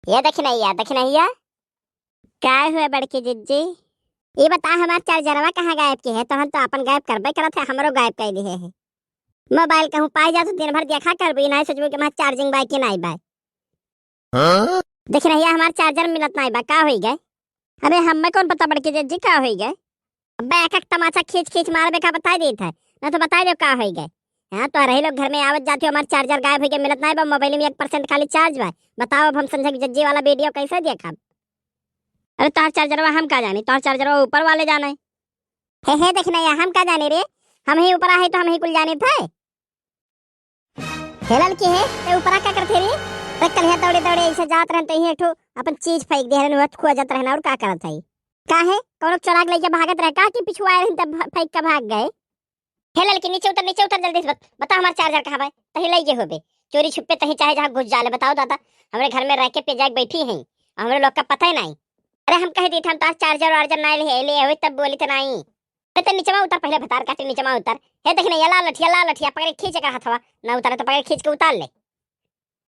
ये देखी नहीं। क्या हुआ बड़की जिज्जी? ये बता हमार चार्जरवा कहाँ गायब की है? तो हम तो अपन गायब करबे करत है, हमरो गायब कर दिए है। मोबाइल कहूँ पाई जा तो दिन भर देखा करबी नहीं सोचबो कि हमार चार्जिंग बाई के नहीं बाई। देखी नहीं हमार चार्जर मिलत नहीं बा, का होई गए? अरे हमें कौन पता बड़की जिज्जी का होई गए? अबे एक एक तमाचा खींच खींच मारबे का बता देत है ना, तो बता दो का होई गए। हाँ तो रही लोग घर में आवत जाते हो, हमार चार्जर गायब हो गया, मिलत नहीं बा, मोबाइल में 1% खाली चार्ज बा। बताओ अब हम समझे कि जज्जी वाला वीडियो कैसे देखा? अरे तार चार्जरवा हम का जानी, तार चार्जरवा ऊपर वाले जाने। हे देखना या हम का जाने रे? हम ही ऊपर है तो हम ही कुल जाने थे। हेलल के है ते ऊपर का करथे रे? रे कल है दौड़े दौड़े ऐसे जात रहन तो ही ठो अपन चीज फेंक दे रहन, वत खो जात रहन और का करत है? का है कोनो चोरा के लेके भागत रहे का कि पिछुआ रहन तब फेंक के भाग गए? हेलल के नीचे उतर जल्दी से बता हमार चार्जर कहां है? तही ले जे होबे चोरी छुपे तही चाहे जहां घुस जाले। बताओ दादा, हमरे घर में रह के पे जाके बैठी हैं, हमरे लोग का पता ही नहीं। अरे हम कह दी थी हम तार चार्जर वार्जर नहीं ले हुए तब बोली तो नहीं। तो नीचे में उतर, पहले भतार काटे नीचे में उतर। हे देख नहीं ला लठिया पकड़ खींच का हथवा ना उतारे तो पकड़ खींच के उतार ले।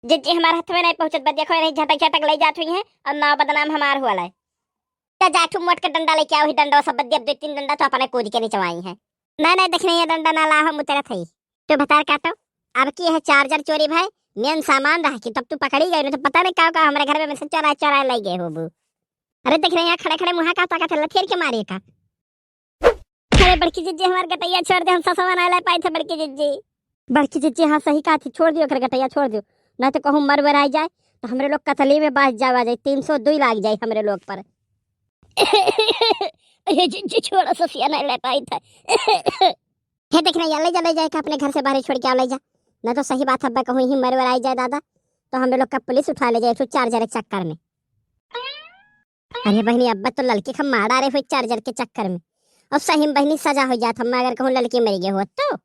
जिज्जी हमारे हाथ में नहीं पहुंचत बा, देखो नहीं झटक झटक ले जात हुई है और नाव बदनाम हमार हुआ है। क्या जाठू मोट के डंडा लेके आओ, ही डंडा सब बदिया 2-3 डंडा तो अपने कूद के नीचे आई है। नहीं देख नहीं, ये डंडा ना ला हम उतरत है। तो भतार काटो अब की है चार्जर चोरी भाई, मेन सामान रह की तब तू पकड़ी गई, नहीं तो पता नहीं का हमारे घर में से चोरा चोरा ले गए हो। अरे देख रहे हैं खड़े खड़े मुहा का ताकत है, लथेर के मारे का। अरे बड़की जिज्जी हमार गटैया छोड़ दे, हम ससवा ना ले पाए थे बड़की जिज्जी। बड़की जिज्जी हाँ सही कहा थी, छोड़ दियो कर गटैया छोड़ दियो, ना तो कहूँ मर वर जाए तो हमरे लोग कतली में बाज जावा जाए, 302 लाग जाए हमरे लोग पर। अरे जिज्जी छोड़ा ससिया नहीं ले पाई था। हे देख रहे ले जा के अपने घर से बाहर छोड़ के आ ले जा, ना तो सही बात है कहूँ ही मर वर जाए दादा तो हमरे लोग का पुलिस उठा ले जाए तो चार्जर के चक्कर में। अरे बहनी अब्बा तो लड़की खम मार रहे हुए चार्जर के चक्कर में, अब सही बहनी सजा हो जाता हम अगर कहूँ लड़की मर गई हो तो।